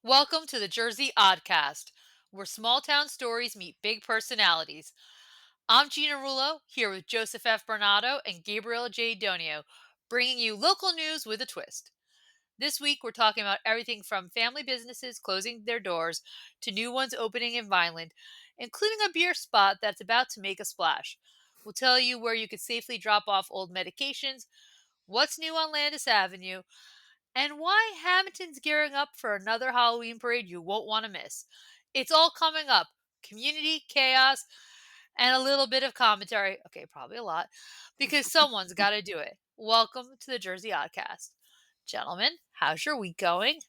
Welcome to the Jersey Oddcast, where small town stories meet big personalities. I'm Gina Rullo, here with Joseph F. Berenato and Gabriel J. Donio, bringing you local news with a twist. This week, we're talking about everything from family businesses closing their doors to new ones opening in Vineland, including a beer spot that's about to make a splash. We'll tell you where you could safely drop off old medications, what's new on Landis Avenue, and why Hammonton's gearing up for another Halloween parade you won't want to miss. It's all coming up. Community, chaos, and a little bit of commentary. Okay, probably a lot, because someone's got to do it. Welcome to the Jersey Oddcast. Gentlemen, how's your week going?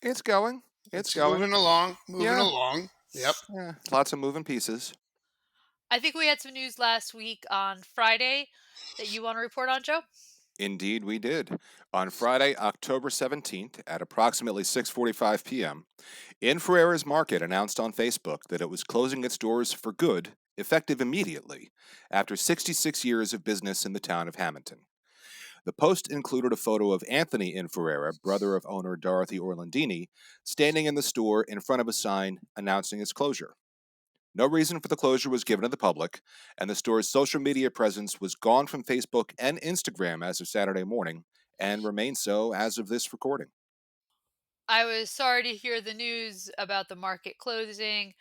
It's going. It's It's going. moving along, moving Yeah. along. Yep. Yeah. Lots of moving pieces. I think we had some news last week on Friday that you want to report on, Joe? Indeed, we did. On Friday, October 17th at approximately 6:45 p.m., Inferrera's Market announced on Facebook that it was closing its doors for good, effective immediately, after 66 years of business in the town of Hammonton. The post included a photo of Anthony Inferrera, brother of owner Dorothy Orlandini, standing in the store in front of a sign announcing its closure. No reason for the closure was given to the public, and the store's social media presence was gone from Facebook and Instagram as of Saturday morning, and remains so as of this recording. I was sorry to hear the news about the market closing.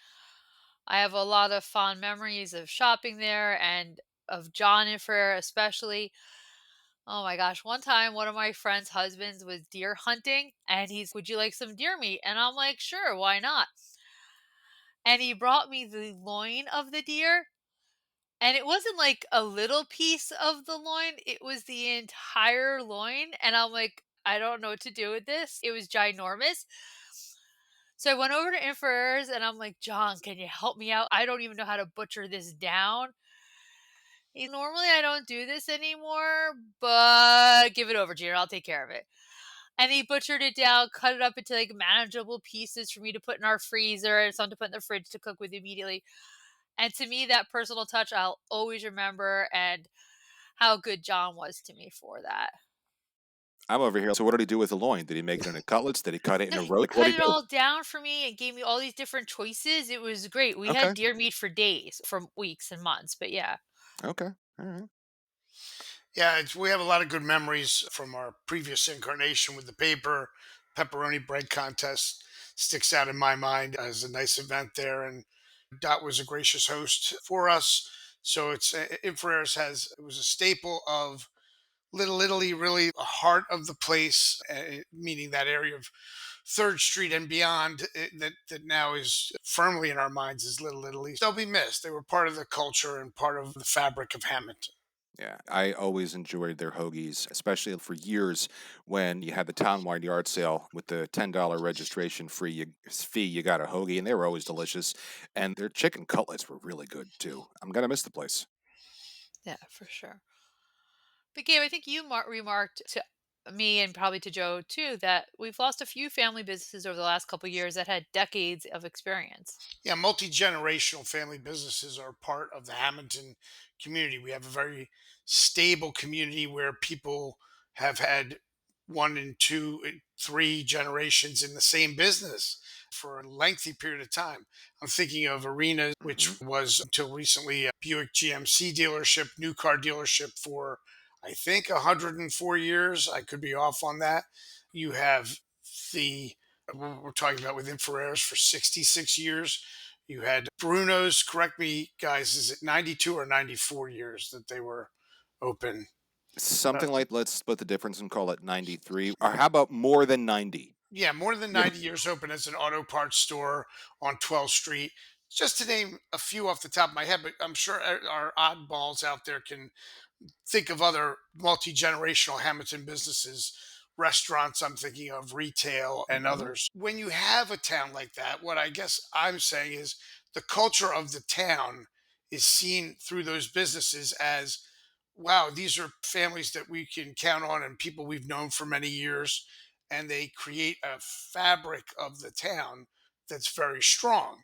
I have a lot of fond memories of shopping there and of John and Frere especially. Oh my gosh, one time one of my friend's husbands was deer hunting and would you like some deer meat? And I'm like, sure, why not? And he brought me the loin of the deer. And it wasn't like a little piece of the loin, it was the entire loin. And I'm like, I don't know what to do with this. It was ginormous. So I went over to Inferrera's and I'm like, John, can you help me out? I don't even know how to butcher this down. Normally I don't do this anymore, but give it over, Gina. I'll take care of it. And he butchered it down, cut it up into like manageable pieces for me to put in our freezer and some to put in the fridge to cook with immediately. And to me, that personal touch I'll always remember, and how good John was to me for that. I'm over here. So, what did he do with the loin? Did he make it into cutlets? Did he cut it No, into he roast? What cut did it he do? all down for me and gave me all these different choices. It was great. We Okay. had deer meat for days, for weeks and months, but yeah. Okay. All right. Yeah, we have a lot of good memories from our previous incarnation with the paper. Pepperoni bread contest sticks out in my mind as a nice event there. And Dot was a gracious host for us. So Infrares it was a staple of Little Italy, really the heart of the place, meaning that area of Third Street and beyond, that now is firmly in our minds as Little Italy. They'll be missed. They were part of the culture and part of the fabric of Hammonton. Yeah, I always enjoyed their hoagies, especially for years when you had the townwide yard sale with the $10 registration fee. You got a hoagie, and they were always delicious. And their chicken cutlets were really good too. I'm gonna miss the place. Yeah, for sure. But Gabe, I think you remarked to me and probably to Joe too that we've lost a few family businesses over the last couple of years that had decades of experience. Yeah, multi generational family businesses are part of the Hammonton community. We have a very stable community where people have had one and two, three generations in the same business for a lengthy period of time. I'm thinking of Arena, Hmm. which was until recently a Buick GMC dealership, new car dealership for I think 104 years. I could be off on that. You have the we're talking about with Inferreras for 66 years. You had Bruno's, correct me, guys, is it 92 or 94 years that they were open? Uh, Something like, let's split the difference and call it 93, or how about more than 90? yeah, more than Yeah. 90 years open as an auto parts store on 12th Street. Just to name a few off the top of my head, but I'm sure our oddballs out there can think of other multi generational Hamilton businesses, restaurants, I'm thinking of retail and Hmm. others. When you have a town like that, what I guess I'm saying is the culture of the town is seen through those businesses as wow, these are families that we can count on and people we've known for many years. And they create a fabric of the town that's very strong.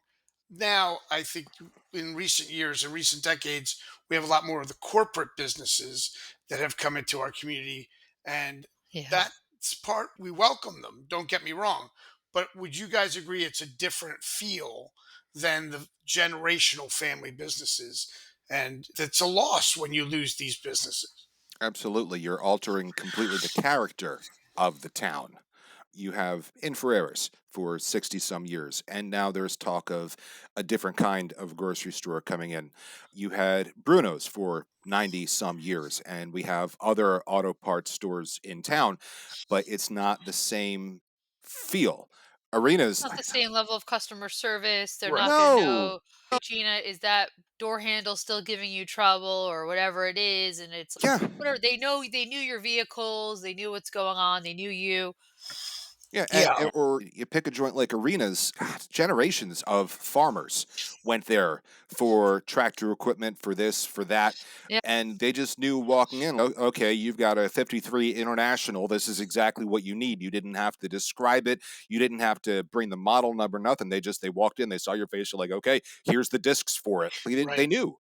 Now, I think in recent years, in recent decades, we have a lot more of the corporate businesses that have come into our community. And Yeah. that's part, we welcome them, don't get me wrong. but would you guys agree it's a different feel than the generational family businesses? And it's a loss when you lose these businesses. Absolutely. You're altering completely the character of the town. You have Inferreras for 60 some years, and now there's talk of a different kind of grocery store coming in. You had Bruno's for 90 some years, and we have other auto parts stores in town, but it's not the same feel. Arenas, Not the same level of customer service. They're Right. not gonna no. know, "Gina, is that door handle still giving you trouble?" or whatever it is, and it's Yeah. whatever. They knew your vehicles, they knew what's going on, they knew you. Yeah, Yeah. or you pick a joint like Arenas. Generations of farmers went there for tractor equipment, for this, for that, Yeah. and they just knew walking in. Okay, you've got a '53 International. This is exactly what you need. You didn't have to describe it. You didn't have to bring the model number. Nothing. They walked in. They saw your face. You're like, okay, here's the discs for it. They Right. knew.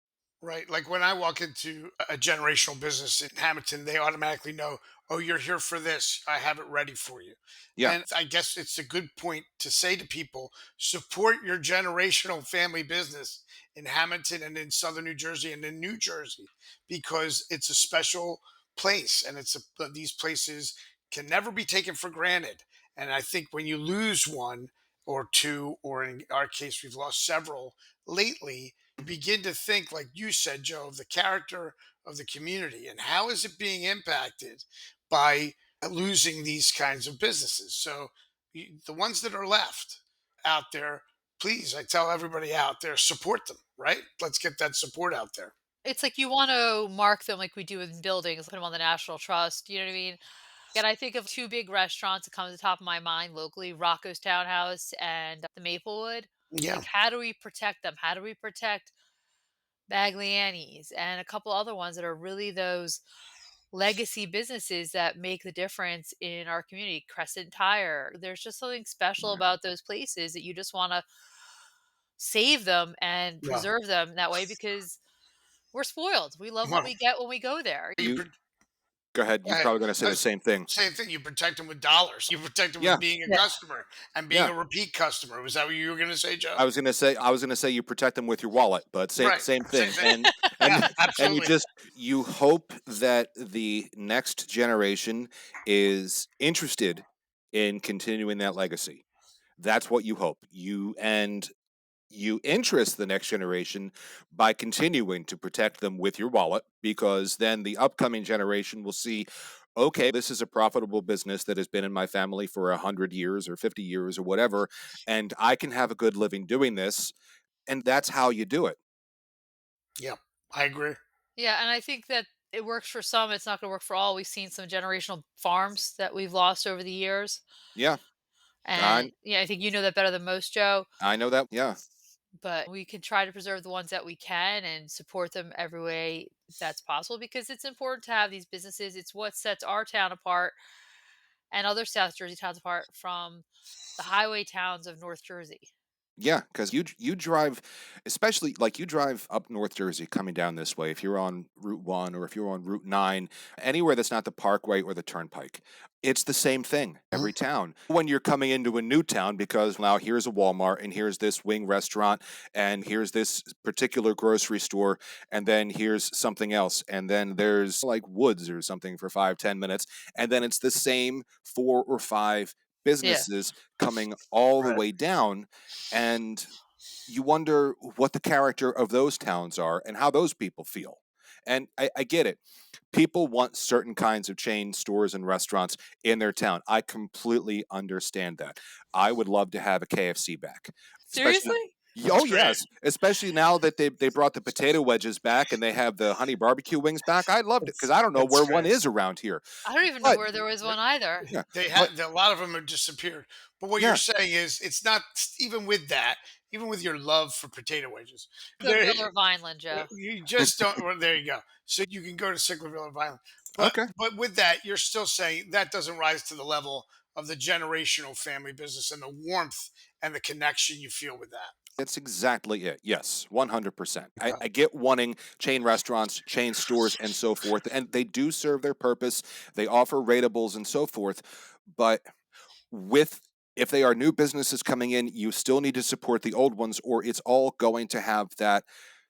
Right. Like when I walk into a generational business in Hammonton, they automatically know, oh, you're here for this. I have it ready for you. Yeah. And I guess it's a good point to say to people, support your generational family business in Hammonton and in Southern New Jersey and in New Jersey, because it's a special place, and these places can never be taken for granted. And I think when you lose one or two, or in our case, we've lost several lately, begin to think, like you said, Joe, of the character of the community and how is it being impacted by losing these kinds of businesses. So the ones that are left out there, please, I tell everybody out there, support them, right? Let's get that support out there. It's like you wanna mark them like we do in buildings, put them on the National Trust, you know what I mean? And I think of 2 big restaurants that come to the top of my mind locally, Rocco's Townhouse and the Maplewood. Yeah. Like, how do we protect them? How do we protect Bagley Annie's and a couple other ones that are really those legacy businesses that make the difference in our community? Crescent Tire. There's just something special about those places that you just wanna save them and Yeah. preserve them that way because we're spoiled. We love what Well, we get when we go there. you, You go ahead. You're uh, probably going to say the that's same thing. same thing. You protect them with dollars. You protect them with Yeah. being a Yeah. customer and being Yeah. a repeat customer. Was that what you were going to say, Joe? I was gonna say you protect them with your wallet, but same Right. same Same thing. thing. And Yeah, and absolutely. you hope that the next generation is interested in continuing that legacy. That's what you hope. You interest the next generation by continuing to protect them with your wallet, because then the upcoming generation will see, okay, this is a profitable business that has been in my family for 100 years or 50 years or whatever, and I can have a good living doing this. And that's how you do it. Yeah, I agree. Yeah, and I think that it works for some, it's not gonna work for all. We've seen some generational farms that we've lost over the years, Yeah, I and, yeah, I think you know that better than most, Joe, I know that. Yeah, but we can try to preserve the ones that we can and support them every way that's possible because it's important to have these businesses. It's what sets our town apart and other South Jersey towns apart from the highway towns of North Jersey. yeah, because you drive, especially like you drive up North Jersey coming down this way. If you're on Route 1 or if you're on Route 9, anywhere that's not the Parkway or the Turnpike, it's the same thing Mhm. every town. When you're coming into a new town, because now here's a Walmart and here's this wing restaurant and here's this particular grocery store and then here's something else and then there's like Woods or something for 5-10 minutes and then it's the same 4 or 5 Yeah. businesses coming all the Right. way down, and you wonder what the character of those towns are and how those people feel. And I get it. People want certain kinds of chain stores and restaurants in their town. I completely understand that. I would love to have a KFC back, especially. Seriously? That's Oh great. yes, especially now that they brought the potato wedges back and they have the honey barbecue wings back. I loved it because I don't know That's where one great. is around here. I don't even know But where there was Th- one either. yeah, They but had a lot of them have disappeared. But what you're yeah, saying is, it's not even with that, even with your love for potato wedges. There, Sicklerville or Vineland, Joe. you just don't. Well, there you go. So you can go to Sicklerville or Violent, but okay. with that, you're still saying that doesn't rise to the level of the generational family business and the warmth and the connection you feel with that. That's exactly it. Yes, 100%. I, Okay. I get wanting chain restaurants, chain stores, and so forth, and they do serve their purpose. They offer ratables and so forth, but with If they are new businesses coming in, you still need to support the old ones, or it's all going to have that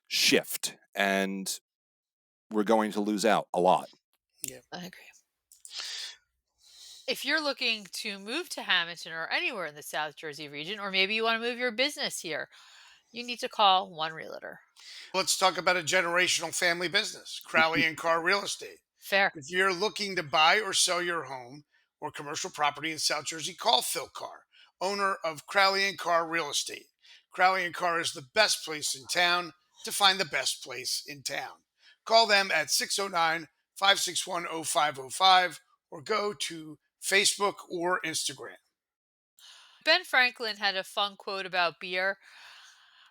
shift, and we're going to lose out a lot. Yeah. I agree. If you're looking to move to Hammonton or anywhere in the South Jersey region, or maybe you want to move your business here, you need to call one realtor. Let's talk about a generational family business, Crowley and Carr Real Estate. Fair. If you're looking to buy or sell your home or commercial property in South Jersey, call Phil Carr, owner of Crowley and Carr Real Estate. Crowley and Carr is the best place in town to find the best place in town. Call them at 609 561 0505 or go to Facebook or Instagram. Ben Franklin had a fun quote about beer.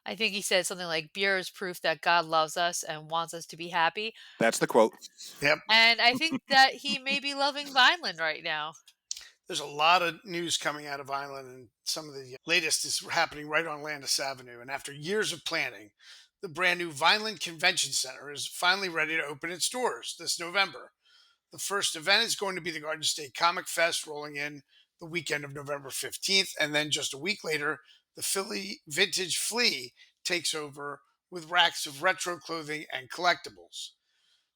I think he said something like, beer is proof that God loves us and wants us to be happy. That's the quote. Yep. And I think that he may be loving Vineland right now. There's a lot of news coming out of Vineland, and some of the latest is happening right on Landis Avenue. And after years of planning, the brand new Vineland Convention Center is finally ready to open its doors this November. The first event is going to be the Garden State Comic Fest, rolling in the weekend of November 15th. And then just a week later, the Philly Vintage Flea takes over with racks of retro clothing and collectibles.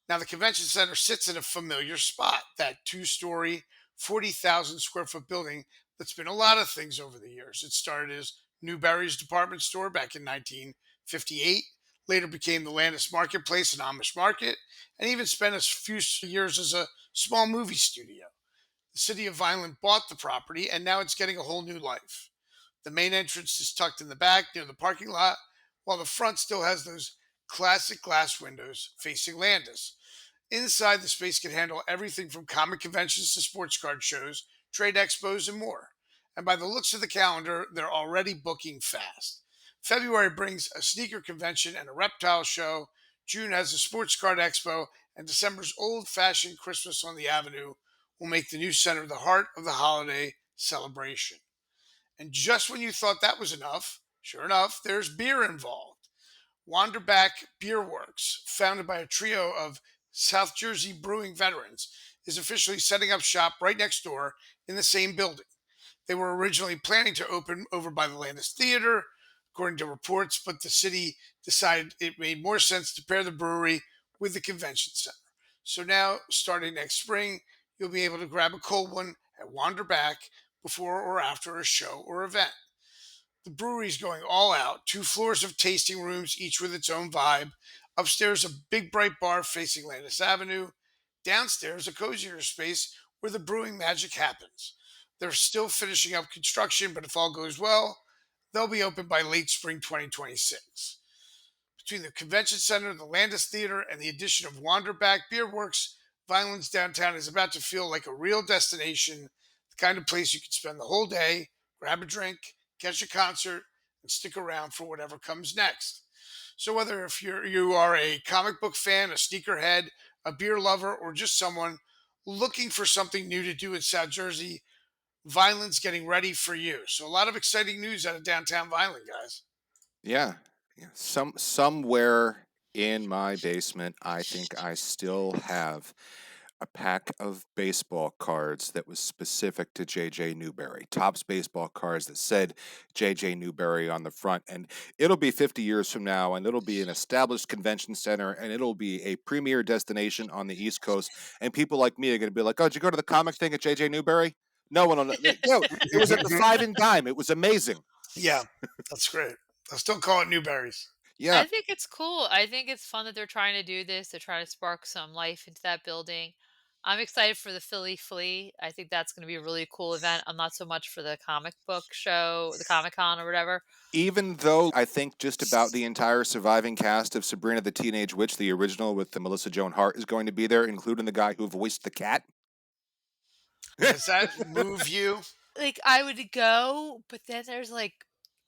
Now, the convention center sits in a familiar spot, that two-story, 40,000 square foot building that's been a lot of things over the years. It started as Newberry's department store back in 1958, later became the Landis Marketplace and Amish Market, and even spent a few years as a small movie studio. The city of Vineland bought the property, and now it's getting a whole new life. The main entrance is tucked in the back near the parking lot, while the front still has those classic glass windows facing Landis. Inside, the space can handle everything from comic conventions to sports card shows, trade expos, and more. And by the looks of the calendar, they're already booking fast. February brings a sneaker convention and a reptile show. June has a sports card expo, and December's old fashioned Christmas on the Avenue will make the new center the heart of the holiday celebration. And just when you thought that was enough, sure enough, there's beer involved. Wanderback Beer Works, founded by a trio of South Jersey brewing veterans, is officially setting up shop right next door in the same building. They were originally planning to open over by the Landis Theater, according to reports, but the city decided it made more sense to pair the brewery with the convention center. So now, starting next spring, you'll be able to grab a cold one at Wanderback before or after a show or event. The brewery's going all out. Two floors of tasting rooms, each with its own vibe. Upstairs, a big bright bar facing Landis Avenue. Downstairs, a cozier space where the brewing magic happens. They're still finishing up construction, but if all goes well, they'll be open by late spring 2026. Between the convention center, the Landis Theater, and the addition of Wanderback Beer Works, Vineland's downtown is about to feel like a real destination, the kind of place you can spend the whole day, grab a drink, catch a concert, and stick around for whatever comes next. So whether if you are a comic book fan, a sneakerhead, a beer lover, or just someone looking for something new to do in South Jersey, Vineland's getting ready for you. So a lot of exciting news out of downtown Vineland, guys. Yeah. Yeah. Somewhere in my basement, I think I still have a pack of baseball cards that was specific to JJ Newberry. Topps baseball cards that said JJ Newberry on the front. And it'll be 50 years from now, and it'll be an established convention center, and it'll be a premier destination on the East Coast. And people like me are going to be like, oh, did you go to the comic thing at JJ Newberry? No one will know. No, it was at the Five and Dime. It was amazing. Yeah, that's great. I still call it Newberries. Yeah. I think it's cool. I think it's fun that they're trying to do this. They're trying to spark some life into that building. I'm excited for the Philly Flea. I think that's going to be a really cool event. I'm not so much for the comic book show, the Comic Con or whatever. Even though I think just about the entire surviving cast of Sabrina the Teenage Witch, the original with the Melissa Joan Hart, is going to be there, including the guy who voiced the cat. Does that move you? Like, I would go, but then there's like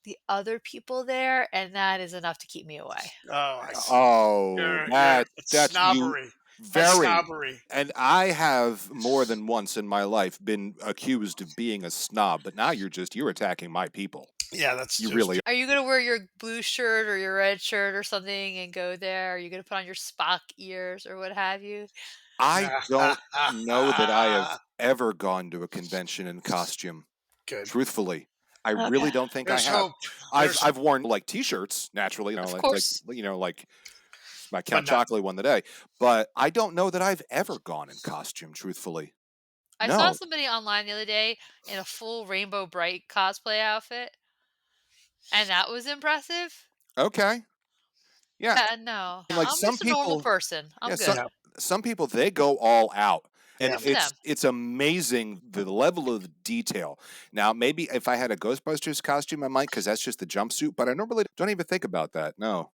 the other people there, and that is enough to keep me away. Oh, I see. Oh, You're that's you snobbery. That's very. snobbery. And I have more than once in my life been accused of being a snob, but now you're attacking my people. Yeah, that's You just really Are you gonna wear your blue shirt or your red shirt or something and go there? Are you gonna put on your Spock ears or what have you? I don't know that I have ever gone to a convention in costume. Good. truthfully. I Okay. really don't think I There's have. hope. I've There's hope, I've worn, like, T-shirts, naturally, Of like, course. like, my but Count not. Chocula won the day, but I don't know that I've ever gone in costume, truthfully. I saw No. somebody online the other day in a full Rainbow Bright cosplay outfit, and that was impressive. Okay. Yeah, Yeah, no. and, like, I'm some just a normal people person. yeah, I'm good. Yeah. some people, they go all out, and Yeah. Good for them. it's amazing the level of detail. Now, maybe if I had a Ghostbusters costume, I might, because that's just the jumpsuit, but I normally don't even think about that, no.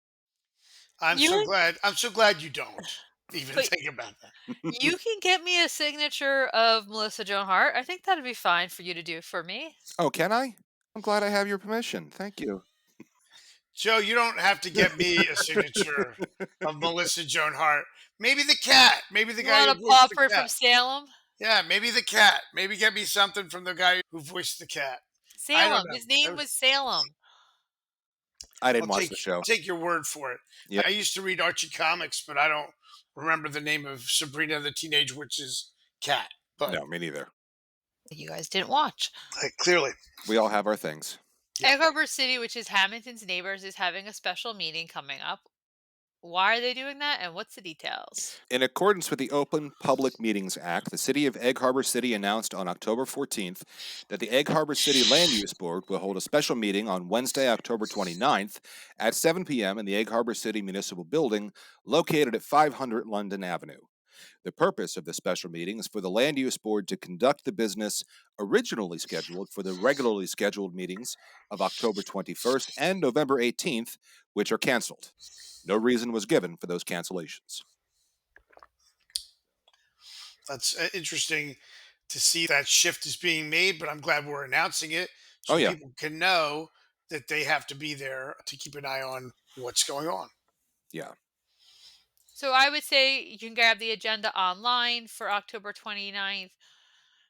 I'm so You glad. I'm so glad you don't even but think about that. you can get me a signature of Melissa Joan Hart. I think that'd be fine for you to do for me. Oh, can I? I'm glad I have your permission, thank you. Joe, you don't have to get me a signature of Melissa Joan Hart. Maybe the cat. Maybe the You guy want who a voiced the popper from cat. Salem? Yeah, maybe the cat. Maybe get me something from the guy who voiced the cat. I don't Salem. know. His name was Salem. I I'll didn't watch take the show. take your word for it. Yeah, I used to read Archie comics, but I don't remember the name of Sabrina the Teenage Witch's cat. But no, me neither. You guys didn't watch. clearly, We all have our things. yeah. Egg Harbor City, which is Hammonton's neighbors, is having a special meeting coming up. Why are they doing that, and what's the details? In accordance with the Open Public Meetings Act, the City of Egg Harbor City announced on October 14th that the Egg Harbor City Land Use Board will hold a special meeting on Wednesday, October 29th at 7 p.m. in the Egg Harbor City Municipal Building located at 500 London Avenue. The purpose of the special meeting is for the Land Use Board to conduct the business originally scheduled for the regularly scheduled meetings of October 21st and November 18th, which are canceled. No reason was given for those cancellations. That's interesting to see that shift is being made, but I'm glad we're announcing it Oh, so yeah. people can know that they have to be there to keep an eye on what's going on. Yeah. So I would say you can grab the agenda online for October 29th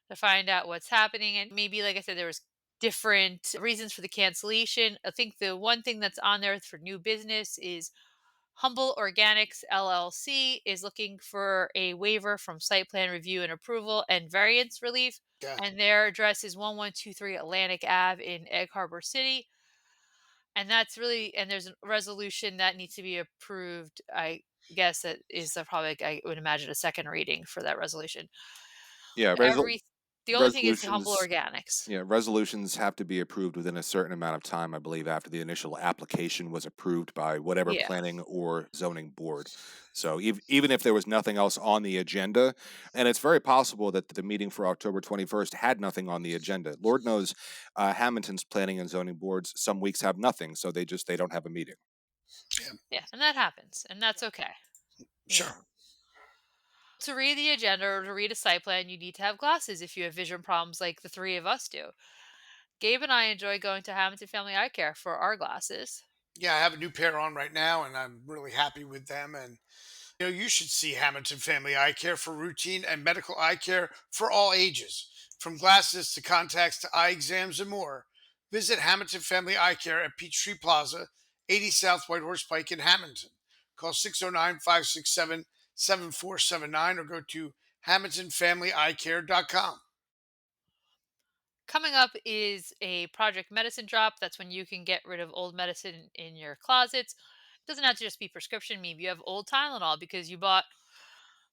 to find out what's happening. And maybe, like I said, there was different reasons for the cancellation. I think the one thing that's on there for new business is Humble Organics LLC is looking for a waiver from site plan review and approval and variance relief. Yeah. And their address is 1123 Atlantic Ave in Egg Harbor City. And that's really, and there's a resolution that needs to be approved. I guess that is probably, I would imagine, a second reading for that resolution. Yeah. Every The only thing is the Humble Resolutions. Organics. Yeah, resolutions have to be approved within a certain amount of time, I believe, after the initial application was approved by whatever Yeah. planning or zoning board. So even if there was nothing else on the agenda, and it's very possible that the meeting for October 21st had nothing on the agenda. Lord knows, Hammonton's planning and zoning boards some weeks have nothing, so they don't have a meeting. Yeah. Yeah. And that happens. And that's okay. You Sure. know, to read the agenda or to read a site plan, you need to have glasses if you have vision problems like the three of us do. Gabe and I enjoy going to Hamilton Family Eye Care for our glasses. Yeah, I have a new pair on right now, and I'm really happy with them. And you should see Hamilton Family Eye Care for routine and medical eye care for all ages, from glasses to contacts to eye exams and more. Visit Hamilton Family Eye Care at Peachtree Plaza, 80 South White Horse Pike in Hamilton. Call 609-567-7479 or go to hamiltonfamilyeyecare.com. Coming up is a Project Medicine Drop. That's when you can get rid of old medicine in your closets. It doesn't have to just be prescription. Maybe you have old Tylenol because you bought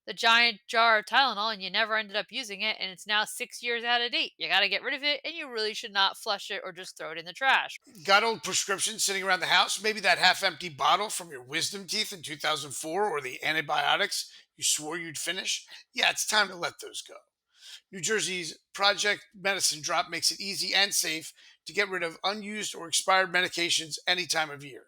the giant jar of Tylenol and you never ended up using it, and it's now 6 years out of date. You got to get rid of it, and you really should not flush it or just throw it in the trash. Got old prescriptions sitting around the house? Maybe that half empty bottle from your wisdom teeth in 2004 or the antibiotics you swore you'd finish? Yeah, it's time to let those go. New Jersey's Project Medicine Drop makes it easy and safe to get rid of unused or expired medications any time of year.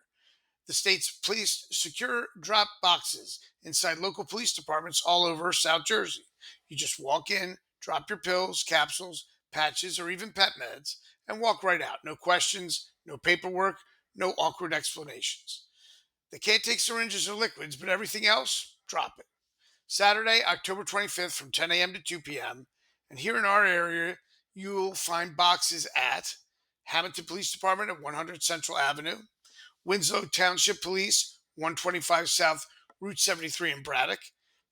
The state's placed secure drop boxes inside local police departments all over South Jersey. You just walk in, drop your pills, capsules, patches, or even pet meds, and walk right out. No questions, no paperwork, no awkward explanations. They can't take syringes or liquids, but everything else, drop it. Saturday, October 25th from 10 a.m. to 2 p.m. And here in our area, you'll find boxes at Hamilton Police Department at 100 Central Avenue, Winslow Township Police, 125 South Route 73 in Braddock,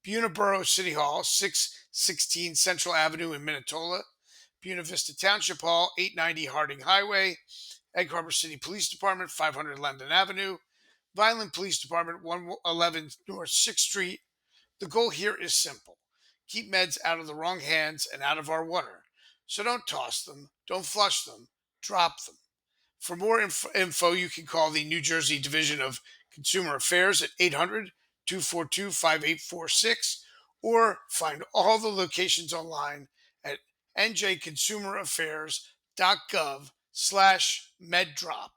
Buena Borough City Hall, 616 Central Avenue in Minnetonka, Buena Vista Township Hall, 890 Harding Highway. Egg Harbor City Police Department, 500 Landis Avenue. Vineland Police Department, 111 North 6th Street. The goal here is simple: keep meds out of the wrong hands and out of our water. So don't toss them, don't flush them, drop them. For more info, you can call the New Jersey Division of Consumer Affairs at 800 242 5846, or find all the locations online at njconsumeraffairs.gov/meddrop.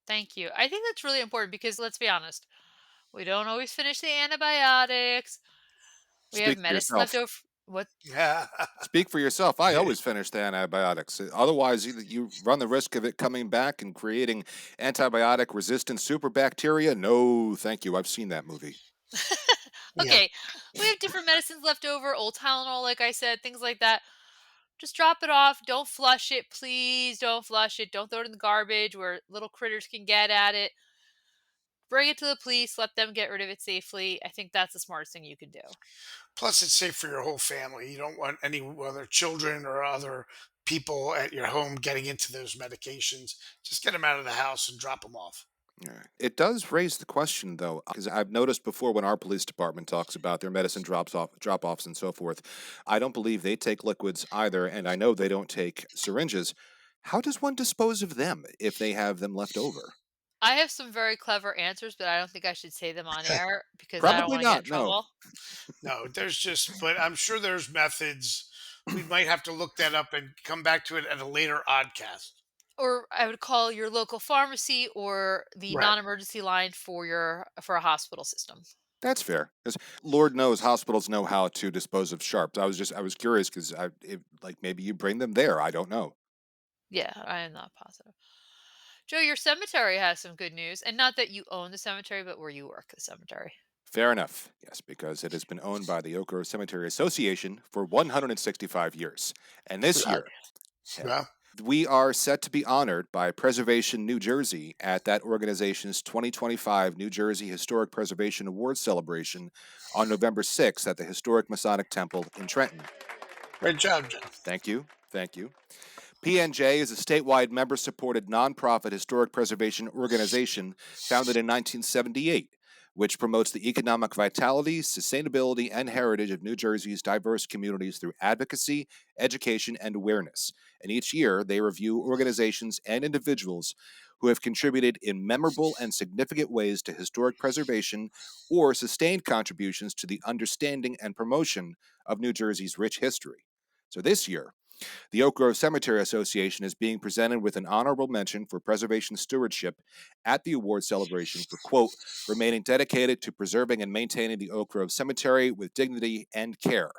Thank you. I think that's really important because let's be honest, we don't always finish the antibiotics. We have Speak for medicine left yourself. over. What? Yeah. Speak for yourself. I always finish the antibiotics. Otherwise, you run the risk of it coming back and creating antibiotic resistant superbacteria. No, thank you. I've seen that movie. Yeah. Okay, we have different medicines left over, old Tylenol, like I said, things like that. Just drop it off. Don't flush it, please. Don't flush it. Don't throw it in the garbage where little critters can get at it. Bring it to the police. Let them get rid of it safely. I think that's the smartest thing you can do. Plus, it's safe for your whole family. You don't want any other children or other people at your home getting into those medications. Just get them out of the house and drop them off. Yeah. It does raise the question, though, because I've noticed before when our police department talks about their medicine drop offs, and so forth. I don't believe they take liquids either, and I know they don't take syringes. How does one dispose of them if they have them left over? I have some very clever answers, but I don't think I should say them on air because I don't Probably want to get in not. No. trouble. No, but I'm sure there's methods. We might have to look that up and come back to it at a later oddcast. Or I would call your local pharmacy or the Right. non-emergency line for a hospital system. That's fair. Because Lord knows hospitals know how to dispose of sharps. I was curious because like maybe you bring them there. I don't know. Yeah, I am not positive. Joe, your cemetery has some good news, and not that you own the cemetery, but where you work at the cemetery. Fair enough. Yes, because it has been owned by the Oak Grove Cemetery Association for 165 years. And this Right. year, yeah, Well, we are set to be honored by Preservation New Jersey at that organization's 2025 New Jersey Historic Preservation Awards celebration on November 6th at the historic Masonic Temple in Trenton. great job, Jen. Thank you. Thank you. PNJ is a statewide member supported nonprofit historic preservation organization founded in 1978, which promotes the economic vitality, sustainability, and heritage of New Jersey's diverse communities through advocacy, education, and awareness. And each year, they review organizations and individuals who have contributed in memorable and significant ways to historic preservation or sustained contributions to the understanding and promotion of New Jersey's rich history. So this year, the Oak Grove Cemetery Association is being presented with an honorable mention for preservation stewardship at the award celebration for, quote, remaining dedicated to preserving and maintaining the Oak Grove Cemetery with dignity and care.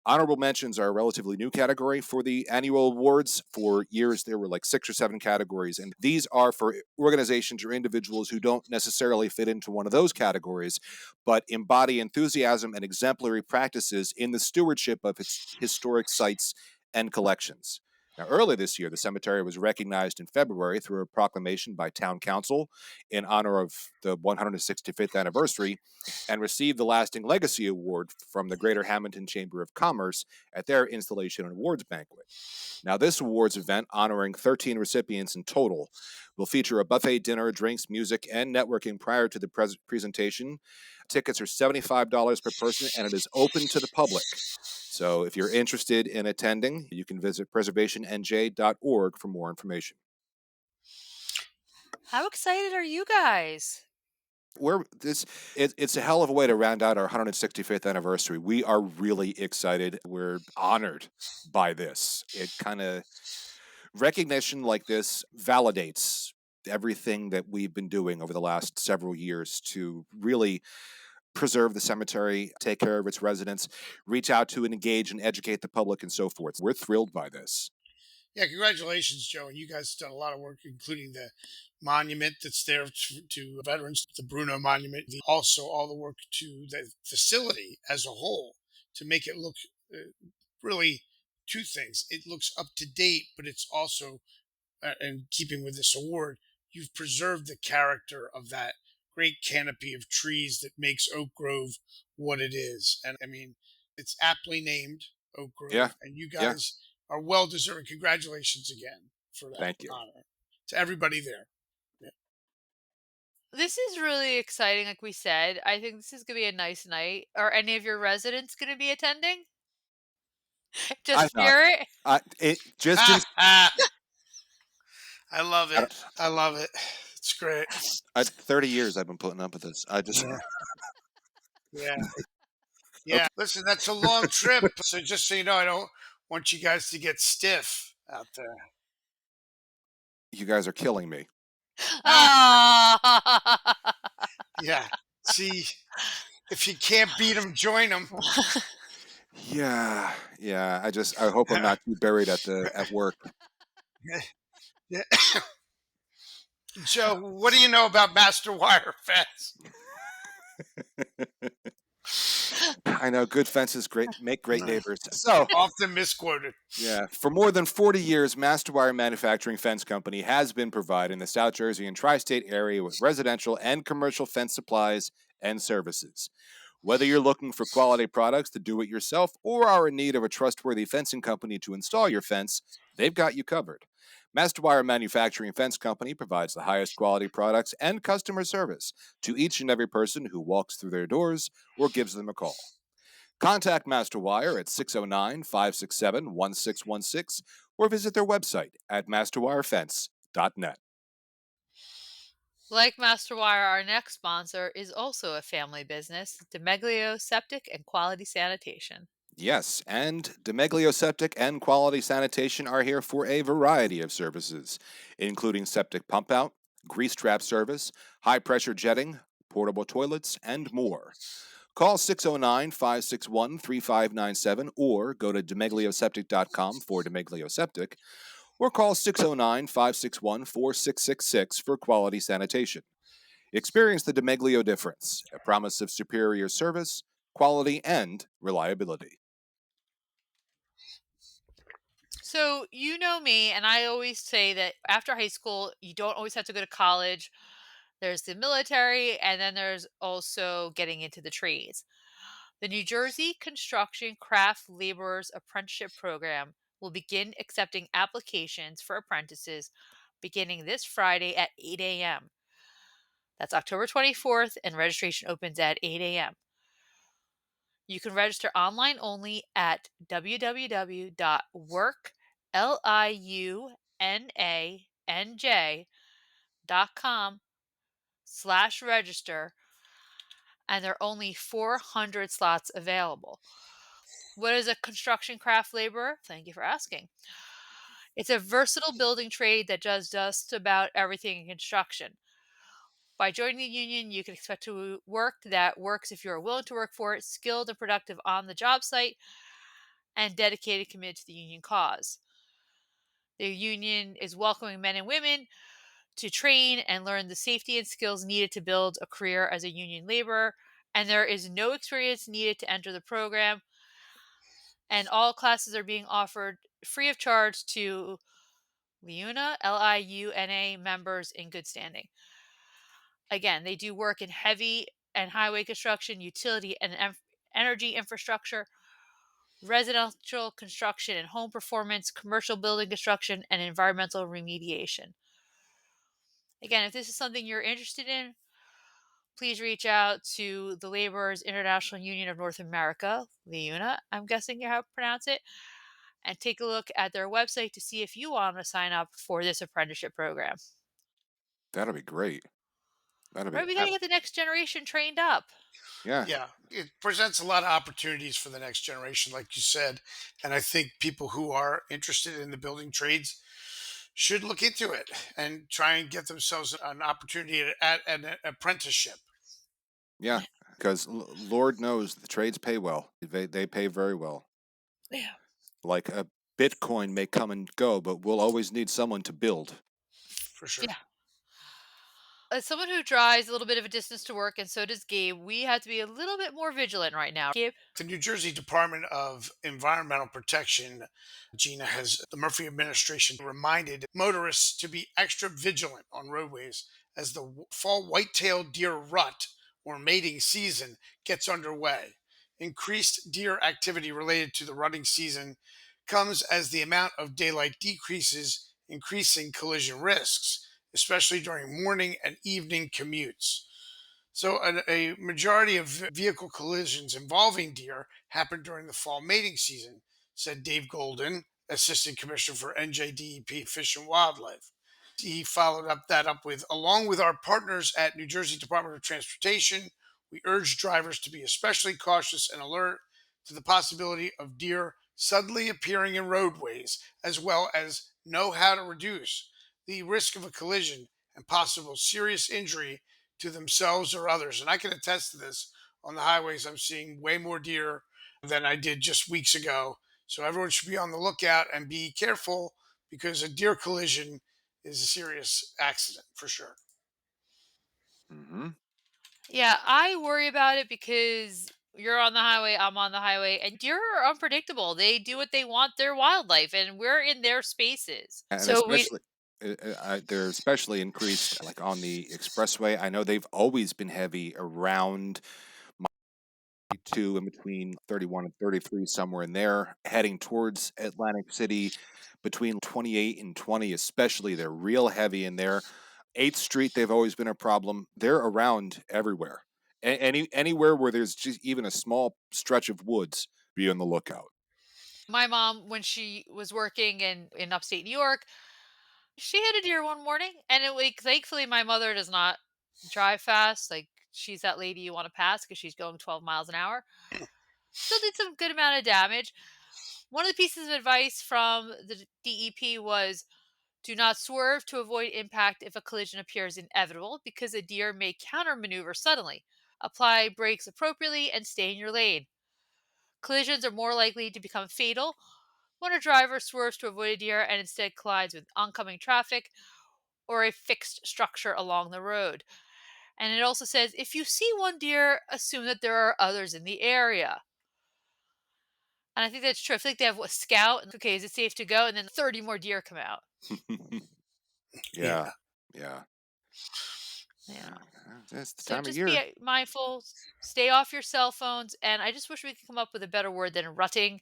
Honorable mentions are a relatively new category for the annual awards. For years, there were like 6 or 7 categories, and these are for organizations or individuals who don't necessarily fit into one of those categories, but embody enthusiasm and exemplary practices in the stewardship of its historic sites and collections. Now, early this year, the cemetery was recognized in February through a proclamation by Town Council in honor of the 165th anniversary and received the Lasting Legacy Award from the Greater Hammonton Chamber of Commerce at their installation and awards banquet. Now, this awards event, honoring 13 recipients in total, will feature a buffet dinner, drinks, music, and networking prior to the presentation. Tickets are $75 per person, and it is open to the public. So if you're interested in attending, you can visit preservationnj.org for more information. How excited are you guys? It's a hell of a way to round out our 165th anniversary. We are really excited. We're honored by this. It kind of recognition like this validates everything that we've been doing over the last several years to really preserve the cemetery, take care of its residents, reach out to and engage and educate the public, and so forth. We're thrilled by this. Yeah, congratulations, Joe. And you guys have done a lot of work, including the monument that's there to veterans, the Bruno Monument, also all the work to the facility as a whole to make it look really two things. It looks up to date, but it's also, in keeping with this award, you've preserved the character of that great canopy of trees that makes Oak Grove what it is. And I mean, it's aptly named Oak Yeah, Grove, and you yeah. guys are well deserving. Congratulations again for that Thank you. honor to everybody there. Yeah. This is really exciting, like we said. I think this is gonna be a nice night. Are any of your residents gonna be attending? I'm Just not. spirit? It just in. Ha ha! I love I it. don't, I love it. It's great. 30 years I've been putting up with this. I just Yeah. Yeah. okay. Yeah. Listen, that's a long trip. So just so you know, I don't want you guys to get stiff out there. You guys are killing me. Ah. Yeah. See, if you can't beat them, join them. Yeah, yeah. I hope I'm not too buried at work. Yeah. Joe, what do you know about Master Wire Fence? I know good fences make great neighbors. So Often misquoted. yeah, for more than 40 years, Masterwire Manufacturing Fence Company has been providing the South Jersey and tri-state area with residential and commercial fence supplies and services. Whether you're looking for quality products to do it yourself or are in need of a trustworthy fencing company to install your fence, they've got you covered. Masterwire Manufacturing Fence Company provides the highest quality products and customer service to each and every person who walks through their doors or gives them a call. Contact Masterwire at 609 567 1616 or visit their website at masterwirefence.net. Like Masterwire, our next sponsor is also a family business, Demeglio Septic and Quality Sanitation. Yes, and Demeglio Septic and Quality Sanitation are here for a variety of services, including septic pump out, grease trap service, high pressure jetting, portable toilets, and more. Call 609 561 3597 or go to demeglioseptic.com for Demeglio Septic, or call 609 561 4666 for quality sanitation. Experience the Demeglio difference, a promise of superior service, quality, and reliability. So, you know me, and I always say that after high school, you don't always have to go to college. There's the military, and then there's also getting into the trades. The New Jersey Construction Craft Laborers Apprenticeship Program will begin accepting applications for apprentices beginning this Friday at 8 a.m. That's October 24th, and registration opens at 8 a.m. You can register online only at www.workliunanj.com/register, and there are only 400 slots available. What is a construction craft laborer? Thank you for asking. It's a versatile building trade that does just about everything in construction. By joining the union, you can expect to work that works if you are willing to work for it, skilled and productive on the job site, and dedicated, committed to the union cause. The union is welcoming men and women to train and learn the safety and skills needed to build a career as a union laborer, and there is no experience needed to enter the program. And all classes are being offered free of charge to Liuna members in good standing. Again, they do work in heavy and highway construction, utility and energy infrastructure, residential construction and home performance, commercial building construction, and environmental remediation. Again, if this is something you're interested in, please reach out to the Laborers International Union of North America, LIUNA, I'm guessing you have to pronounce it, and take a look at their website to see if you want to sign up for this apprenticeship program. That'll be great. That'll be Right? We got to that, get the next generation trained up. yeah. Yeah, it presents a lot of opportunities for the next generation, like you said. And I think people who are interested in the building trades should look into it and try and get themselves an opportunity at an apprenticeship. Yeah, because Lord knows the trades pay well. They pay very well. Yeah. Like a Bitcoin may come and go, but we'll always need someone to build. For sure. Yeah. As someone who drives a little bit of a distance to work, and so does Gabe, we have to be a little bit more vigilant right now. Gabe? The New Jersey Department of Environmental Protection, Gina, has the Murphy administration reminded motorists to be extra vigilant on roadways as the fall white-tailed deer rut or mating season gets underway. Increased deer activity related to the rutting season comes as the amount of daylight decreases, increasing collision risks, especially during morning and evening commutes. So, a majority of vehicle collisions involving deer happen during the fall mating season, said Dave Golden, Assistant Commissioner for NJDEP Fish and Wildlife. He followed up that up with, along with our partners at New Jersey Department of Transportation, we urge drivers to be especially cautious and alert to the possibility of deer suddenly appearing in roadways, as well as know how to reduce the risk of a collision and possible serious injury to themselves or others. And I can attest to this. On the highways, I'm seeing way more deer than I did just weeks ago. So everyone should be on the lookout and be careful, because a deer collision is a serious accident for sure. Hmm. Yeah, I worry about it because you're on the highway, I'm on the highway, and deer are unpredictable. They do what they want, they're wildlife, and we're in their spaces. And So we especially, they're especially increased like on the expressway. I know they've always been heavy around two in between 31 and 33, somewhere in there, heading towards Atlantic City between 28 and 20, especially. They're real heavy in there. 8th Street, they've always been a problem. They're around everywhere. Anywhere where there's just even a small stretch of woods, be on the lookout. my mom, when she was working in upstate New York, she hit a deer one morning, and it like thankfully my mother does not drive fast. Like she's that lady you want to pass because she's going 12 miles an hour. Still did some good amount of damage. One of the pieces of advice from the DEP was do not swerve to avoid impact if a collision appears inevitable because a deer may countermaneuver suddenly. Apply brakes appropriately and stay in your lane. Collisions are more likely to become fatal when a driver swerves to avoid a deer and instead collides with oncoming traffic or a fixed structure along the road. And it also says if you see one deer, assume that there are others in the area. And I think that's true. I feel like they have what scout and okay, is it safe to go? And then 30 more deer come out. Yeah, Yeah. yeah. Yeah. That's the So time of just be year. mindful, stay off your cell phones, and I just wish we could come up with a better word than rutting.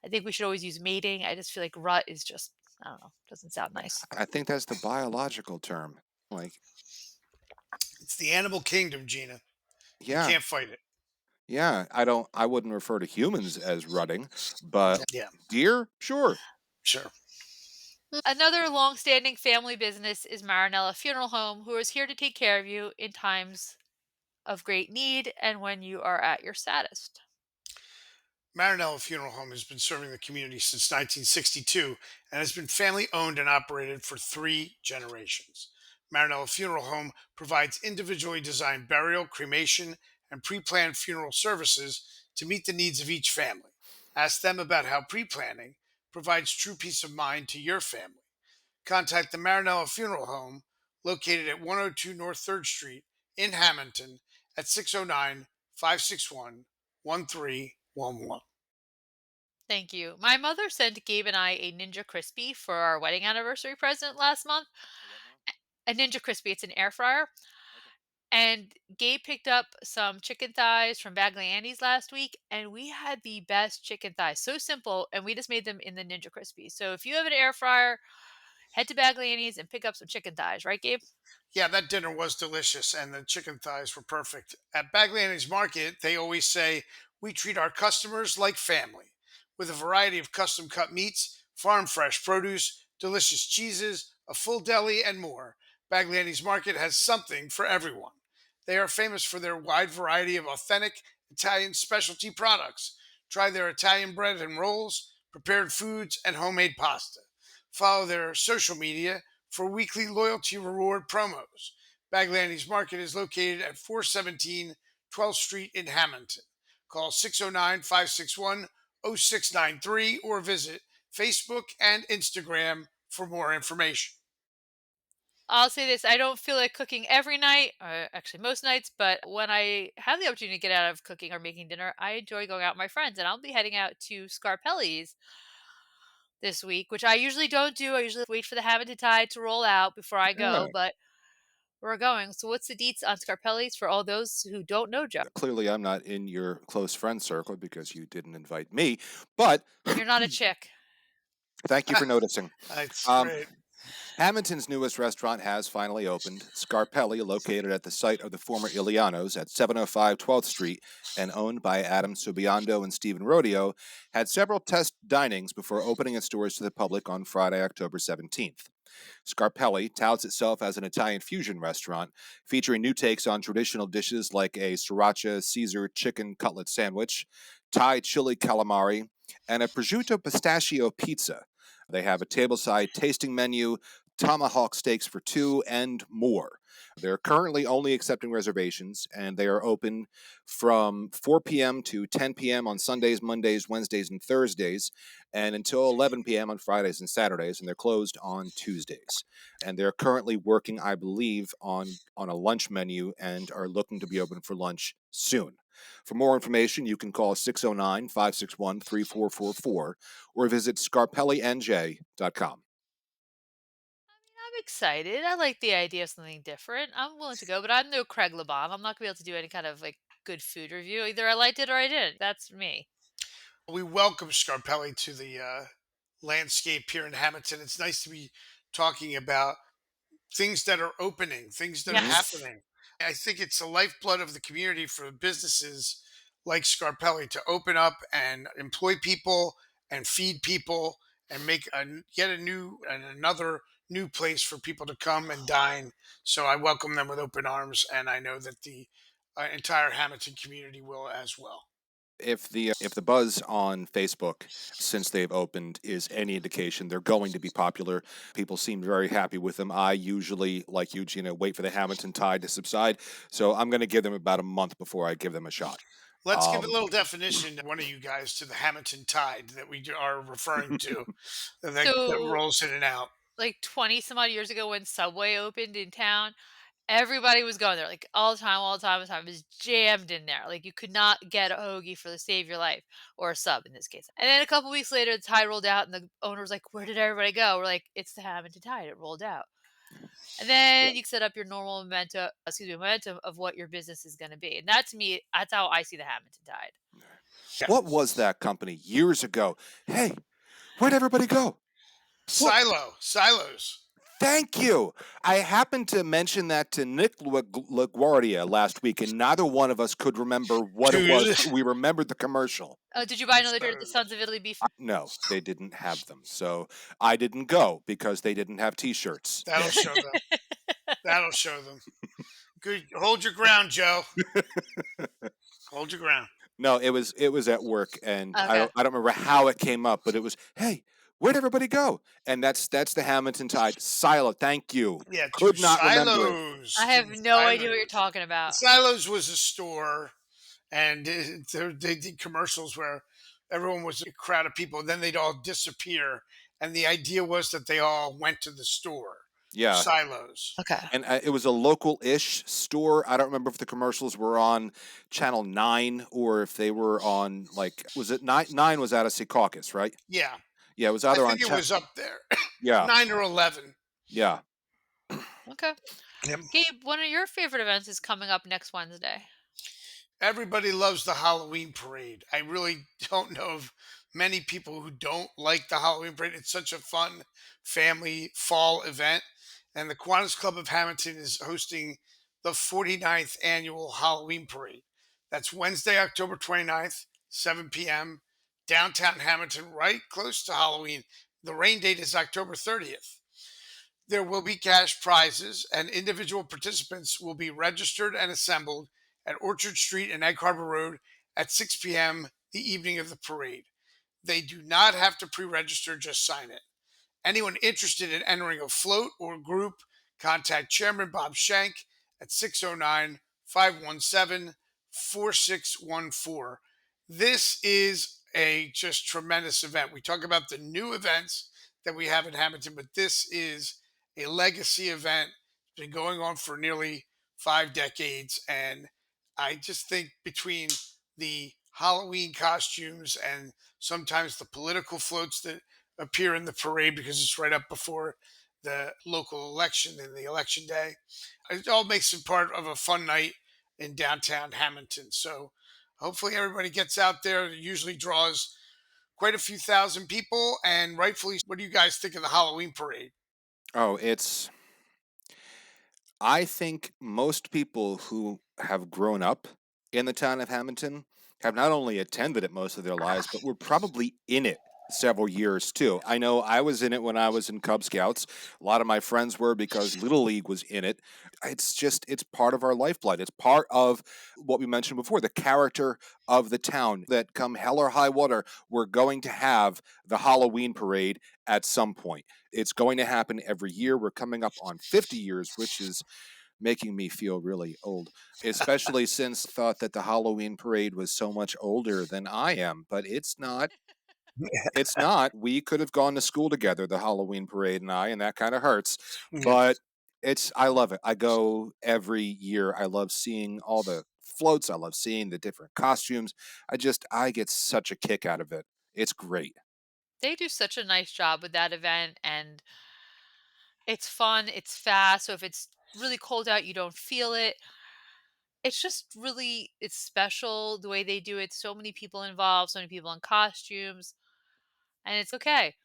I think we should always use mating. I just feel like rut is just I don't know, doesn't sound nice. I think that's the biological term. Like, It's the animal kingdom, Gina. You yeah, can't fight it. yeah. I wouldn't refer to humans as rutting, but Yeah, deer, sure. sure. Another long-standing family business is Marinella Funeral Home, who is here to take care of you in times of great need and when you are at your saddest. Marinella Funeral Home has been serving the community since 1962 and has been family owned and operated for 3 generations. Marinella Funeral Home provides individually designed burial, cremation, and pre planned funeral services to meet the needs of each family. Ask them about how pre planning provides true peace of mind to your family. Contact the Marinella Funeral Home, located at 102 North 3rd Street in Hammonton, at 609 561 1311. Thank you. My mother sent Gabe and I a Ninja Crispy for our wedding anniversary present last month. A what now? A Ninja Crispy, it's an air fryer. Okay. And Gabe picked up some chicken thighs from Bagley Annie's last week, and we had the best chicken thighs. So simple, and we just made them in the Ninja Crispy. So if you have an air fryer, head to Bagley Annie's and pick up some chicken thighs, right, Gabe? Yeah, that dinner was delicious, and the chicken thighs were perfect. At Bagliani's Market, they always say, we treat our customers like family. With a variety of custom cut meats, farm fresh produce, delicious cheeses, a full deli, and more, Bagliani's Market has something for everyone. They are famous for their wide variety of authentic Italian specialty products. Try their Italian bread and rolls, prepared foods, and homemade pasta. Follow their social media for weekly loyalty reward promos. Baglandy's Market is located at 417 12th Street in Hammonton. Call 609 561 0693 or visit Facebook and Instagram for more information. I'll say this, I don't feel like cooking every night, actually most nights, but when I have the opportunity to get out of cooking or making dinner, I enjoy going out with my friends, and I'll be heading out to Scarpelli's this week, which I usually don't do. I usually wait for the Hamilton Tide to roll out before I Yeah. go, but we're going. So what's the deets on Scarpelli's for all those who don't know, Joe? Clearly, I'm not in your close friend circle because you didn't invite me. But You're not a chick. Thank you for noticing. That's Um, great. Hammonton's newest restaurant has finally opened. Scarpelli, located at the site of the former Iliano's at 705 12th Street and owned by Adam Subiando and Stephen Rodio, had several test dinings before opening its doors to the public on Friday, October 17th. Scarpelli touts itself as an Italian fusion restaurant, featuring new takes on traditional dishes like a sriracha Caesar chicken cutlet sandwich, Thai chili calamari, and a prosciutto pistachio pizza. They have a tableside tasting menu, tomahawk steaks for two, and more. They're currently only accepting reservations, and they are open from 4 p.m. to 10 p.m. on Sundays, Mondays, Wednesdays, and Thursdays, and until 11 p.m. on Fridays and Saturdays, and they're closed on Tuesdays. And they're currently working, I believe, on a lunch menu and are looking to be open for lunch soon. For more information, you can call 609 561 3444 or visit scarpellinj.com. I'm excited. I like the idea of something different. I'm willing to go, but I'm no Craig Laban. I'm not gonna be able to do any kind of like good food review. Either I liked it or I didn't. That's me. We welcome Scarpelli to the landscape here in Hamilton. It's nice to be talking about things that are opening, things that are Mhm. Yes. happening. I think it's the lifeblood of the community for businesses like Scarpelli to open up and employ people and feed people and make yet a new and another new place for people to come and dine. So I welcome them with open arms, and I know that the entire Hamilton community will as well. If the buzz on Facebook since they've opened is any indication, they're going to be popular. People seem very happy with them. I usually, like you, Gina, wait for the Hamilton tide to subside, so I'm going to give them about a month before I give them a shot. Let's give a Um, little definition, one of you guys, to the Hamilton Tide that we are referring to, that So, rolls in and out. like 20 some odd years ago when Subway opened in town, everybody was going there, like, all the time, all the time, all the time. It was jammed in there. Like, you could not get a hoagie for the save your life, or a sub in this case. And then a couple weeks later, the tide rolled out, and the owner was like, "Where did everybody go?" We're like, "It's the Hamilton Tide. It rolled out." And then you set up your normal momentum of what your business is gonna be. And that to me, that's how I see the Hamilton Tide. Yeah. what was that company years ago? Hey, where'd everybody go? What? Silos. Thank you. I happened to mention that to Nick LaGuardia last week, and neither one of us could remember what it was, Dude, but we remembered the commercial. Did you buy another shirt at the so Sons of Italy beef? No, they didn't have them. So I didn't go because they didn't have t-shirts. that'll show them. That'll show them. Good. Hold your ground, Joe. Hold your ground. No, it was at work, and I Okay. don't I don't remember how it came up, but it was, "Hey, where'd everybody go?" And that's the Hamilton Tide. Silo, thank you. Yeah, to Could not remember it. I Silos. To have the no idea what you're Silos. talking about. Silos was a store, and they did commercials where everyone was a crowd of people. Then they'd all disappear, and the idea was that they all went to the store. Yeah, Silos. Okay. and it was a local-ish store. I don't remember if the commercials were on Channel 9 or if they were on, like, was it 9? 9 was out of Secaucus, right? Yeah, Yeah, it was I either on think it was up there, yeah, 9 or 11. yeah. Okay. Yep. Gabe, one of your favorite events is coming up next Wednesday. Everybody loves the Halloween parade. I really don't know of many people who don't like the Halloween parade. It's such a fun family fall event. And the Kiwanis Club of Hamilton is hosting the 49th annual Halloween parade. That's Wednesday, October 29th, 7 p.m., downtown Hamilton, right close to Halloween. The rain date is October 30th. There will be cash prizes, and individual participants will be registered and assembled at Orchard Street and Egg Harbor Road at 6 p.m. the evening of the parade. They do not have to pre register, just sign it. Anyone interested in entering a float or group, contact Chairman Bob Shank at 609 517 4614. This is a just tremendous event. We talk about the new events that we have in Hamilton, but this is a legacy event. It's been going on for nearly 5 decades. And I just think between the Halloween costumes and sometimes the political floats that appear in the parade because it's right up before the local election and the election day. It all makes it part of a fun night in downtown Hamilton. So hopefully everybody gets out there. It usually draws quite a few thousand people, and rightfully. What do you guys think of the Halloween parade? Oh, I think most people who have grown up in the town of Hammonton have not only attended it most of their lives, but were probably in it several years too. I know I was in it when I was in Cub Scouts. A lot of my friends were because Little League was in it. It's part of our lifeblood. It's part of what we mentioned before, the character of the town that come hell or high water, we're going to have the Halloween parade at some point. It's going to happen every year. We're coming up on 50 years, which is making me feel really old, especially since I thought that the Halloween parade was so much older than I am, but it's not. It's not. We could have gone to school together, the Halloween parade and I, and that kind of hurts. Yeah. But I love it. I go every year. I love seeing all the floats. I love seeing the different costumes. I get such a kick out of it. It's great. They do such a nice job with that event, and it's fun, it's fast, so if it's really cold out, you don't feel it. It's just really it's special the way they do it. So many people involved, so many people in costumes, and it's okay.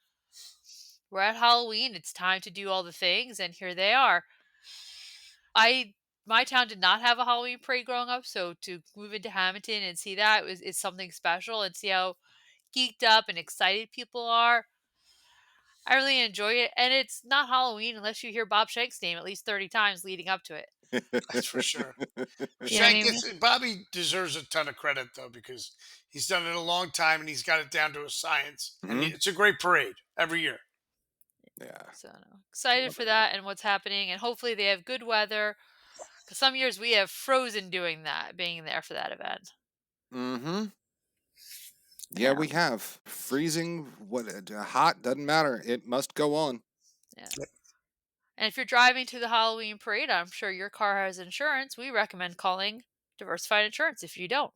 We're at Halloween, it's time to do all the things, and here they are. I my town did not have a Halloween parade growing up, so to move into Hamilton and see that was is something special and see how geeked up and excited people are. I really enjoy it, and it's not Halloween unless you hear Bob Shank's name at least 30 times leading up to it. That's for sure. You know what Shank I mean? gets Bobby deserves a ton of credit though because he's done it a long time and he's got it down to a science. And Hmm. it's a great parade every year. Yeah. So no, excited Love for it. that and what's happening, and hopefully they have good weather. Because some years we have frozen doing that, being there for that event. Hmm. Yeah, Yeah, we have freezing. Hot doesn't matter. It must go on. yeah. And if you're driving to the Halloween parade, I'm sure your car has insurance. We recommend calling Diversified Insurance if you don't.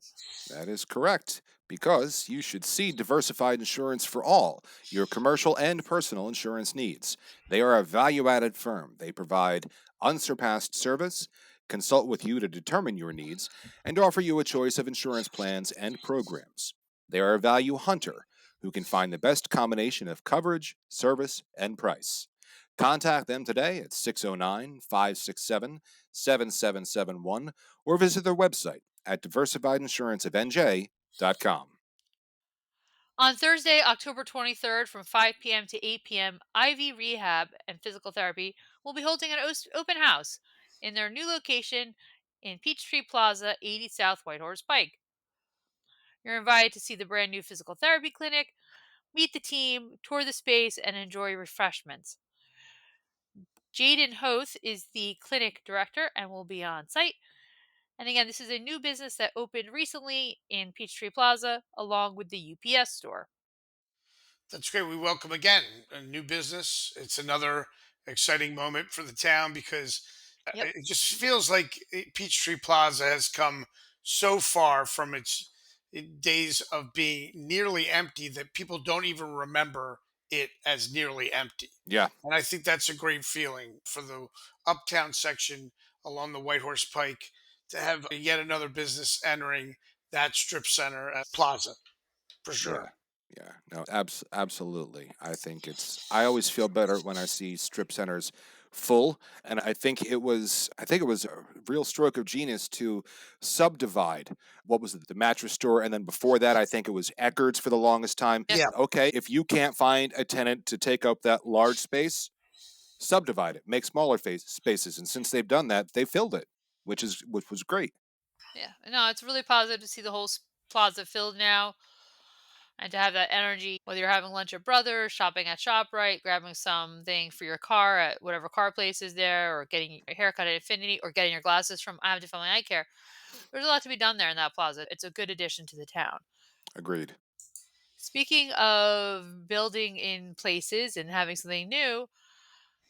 That is correct, because you should see Diversified Insurance for all your commercial and personal insurance needs. They are a value added firm. They provide unsurpassed service, consult with you to determine your needs, and offer you a choice of insurance plans and programs. They are a value hunter who can find the best combination of coverage, service, and price. Contact them today at 609-567-7771 or visit their website at diversifiedinsuranceofnj.com. On Thursday, October 23rd from 5 p.m. to 8 p.m., Ivy Rehab and Physical Therapy will be holding an open house in their new location in Peachtree Plaza, 80 South Whitehorse Pike. You're invited to see the brand new physical therapy clinic, meet the team, tour the space, and enjoy refreshments. Jaden Hoth is the clinic director and will be on site. And again, this is a new business that opened recently in Peachtree Plaza along with the UPS store. That's great. We welcome again a new business. It's another exciting moment for the town because Yep. it just feels like Peachtree Plaza has come so far from its days of being nearly empty that people don't even remember it as nearly empty. Yeah, And I think that's a great feeling for the uptown section along the White Horse Pike to have yet another business entering that strip center plaza for yeah, sure. yeah. No, absolutely. I always feel better when I see strip centers full, and I think it was a real stroke of genius to subdivide. What was it, the mattress store, and then before that, I think it was Eckerd's for the longest time. Yeah. Yeah. Okay, if you can't find a tenant to take up that large space, subdivide it, make smaller spaces, and since they've done that, they filled it, which was great. Yeah. No, it's really positive to see the whole plaza filled now and to have that energy, whether you're having lunch at Brothers, shopping at ShopRite, grabbing something for your car at whatever car place is there, or getting a haircut at Infinity, or getting your glasses from I Have to Family Eye Care. There's a lot to be done there in that plaza. It's a good addition to the town. Agreed. Speaking of building in places and having something new,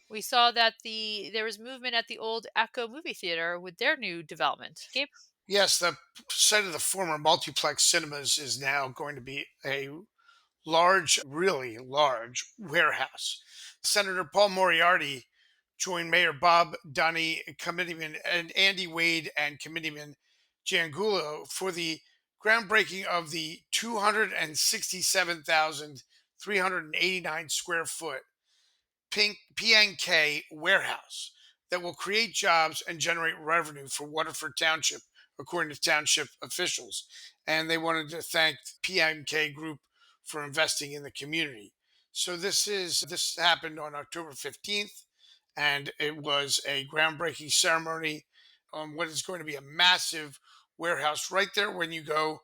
we saw that there was movement at the old Echo movie theater with their new development. Gabe? Yes, the site of the former multiplex cinemas is now going to be a large, really large warehouse. Senator Paul Moriarty joined Mayor Bob Dunny, Committeeman and Andy Wade, and Committeeman Jangulo for the groundbreaking of the 267,389 square foot PNK warehouse that will create jobs and generate revenue for Waterford Township, according to township officials. And they wanted to thank PMK Group for investing in the community. So this happened on October 15th, and it was a groundbreaking ceremony on what is going to be a massive warehouse right there when you go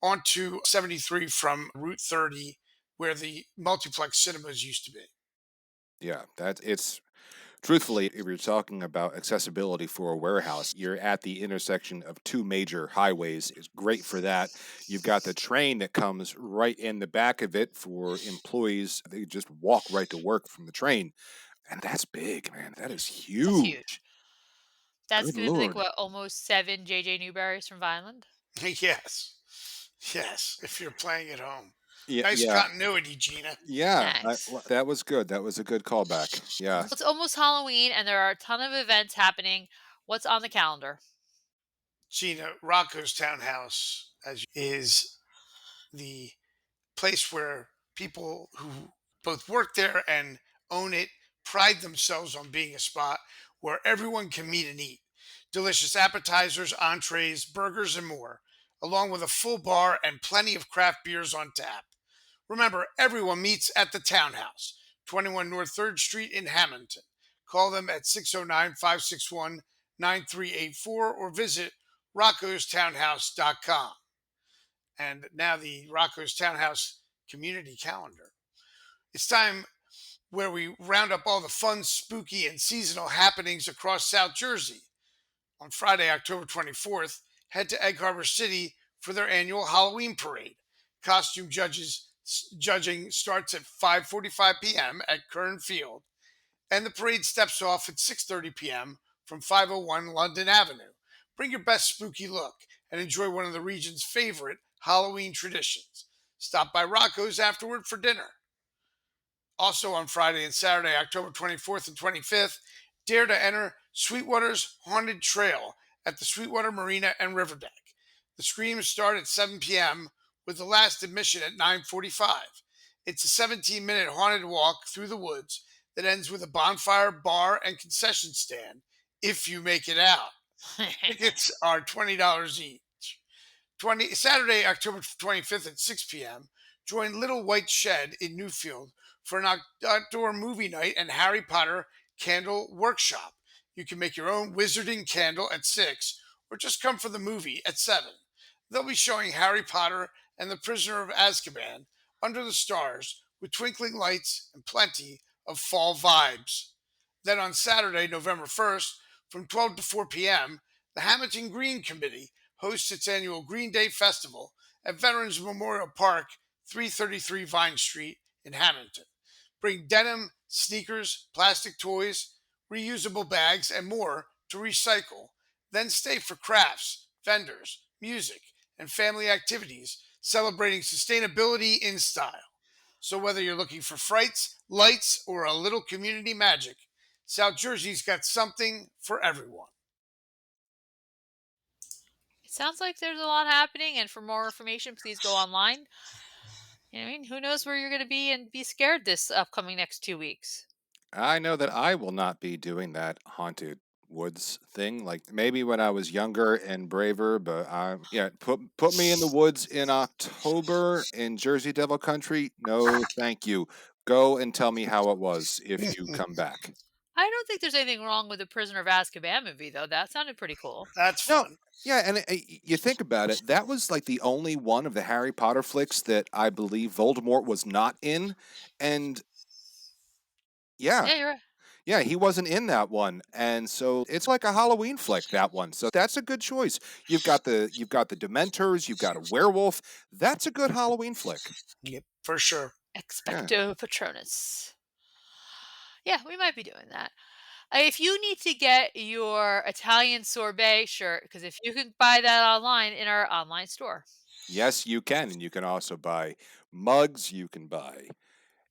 onto 73 from Route 30, where the multiplex cinemas used to be. Yeah, it's truthfully, if you're talking about accessibility for a warehouse, you're at the intersection of two major highways. It's great for that. You've got the train that comes right in the back of it for employees. They just walk right to work from the train. And that's big, man. That is That's huge. huge. That's Good gonna be like Lord. what, almost 7 JJ Newberrys from Vineland? Yes. Yes. If you're playing at home. Yeah, Nice yeah, continuity, Gina. yeah. Nice. That was good. That was a good callback. Yeah. Well, it's almost Halloween and there are a ton of events happening. What's on the calendar? Gina, Rocco's Townhouse is the place where people who both work there and own it pride themselves on being a spot where everyone can meet and eat. Delicious appetizers, entrees, burgers, and more, along with a full bar and plenty of craft beers on tap. Remember, everyone meets at the Townhouse, 21 North 3rd Street in Hammonton. Call them at 609 561 9384 or visit roccostownhouse.com. And now the Rocco's Townhouse community calendar. It's time where we round up all the fun, spooky, and seasonal happenings across South Jersey. On Friday, October 24th, head to Egg Harbor City for their annual Halloween parade. Costume judging starts at 5:45 p.m. at Kern Field, and the parade steps off at 6:30 p.m. from 501 London Avenue. Bring your best spooky look and enjoy one of the region's favorite Halloween traditions. Stop by Rocco's afterward for dinner. Also on Friday and Saturday, October 24th and 25th, dare to enter Sweetwater's Haunted Trail at the Sweetwater Marina and Riverdeck. The screams start at 7 p.m. with the last admission at 9:45. It's a 17-minute haunted walk through the woods that ends with a bonfire, bar, and concession stand if you make it out. Tickets are $20 each. Saturday, October 25th at 6 p.m. Join Little White Shed in Newfield for an outdoor movie night and Harry Potter candle workshop. You can make your own wizarding candle at 6 or just come for the movie at 7. They'll be showing Harry Potter and the Prisoner of Azkaban under the stars with twinkling lights and plenty of fall vibes. Then on Saturday, November 1st, from 12 to 4 p.m., the Hammonton Green Committee hosts its annual Green Day Festival at Veterans Memorial Park, 333 Vine Street in Hammonton. Bring denim, sneakers, plastic toys, reusable bags, and more to recycle. Then stay for crafts, vendors, music, and family activities celebrating sustainability in style. So whether you're looking for frights, lights, or a little community magic, South Jersey's got something for everyone. It sounds like there's a lot happening, and for more information, please go online. I mean, who knows where you're going to be and be scared this upcoming next 2 weeks? I know that I will not be doing that haunted woods thing. Like maybe when I was younger and braver, but yeah, put me in the woods in October in Jersey Devil Country. No, thank you. Go and tell me how it was if you come back. I don't think there's anything wrong with the Prisoner of Azkaban movie, though. That sounded pretty cool. That's No, fun. yeah, and you think about it, that was like the only one of the Harry Potter flicks that I believe Voldemort was not in, and yeah, Yeah, you're right. yeah, he wasn't in that one, and so it's like a Halloween flick, that one. So that's a good choice. You've got the Dementors, you've got a werewolf. That's a good Halloween flick. Yep, for sure. Yeah. Expecto Patronus. Yeah, we might be doing that. If you need to get your Italian sorbet shirt, because if you can buy that online in our online store. Yes, you can, and you can also buy mugs. You can buy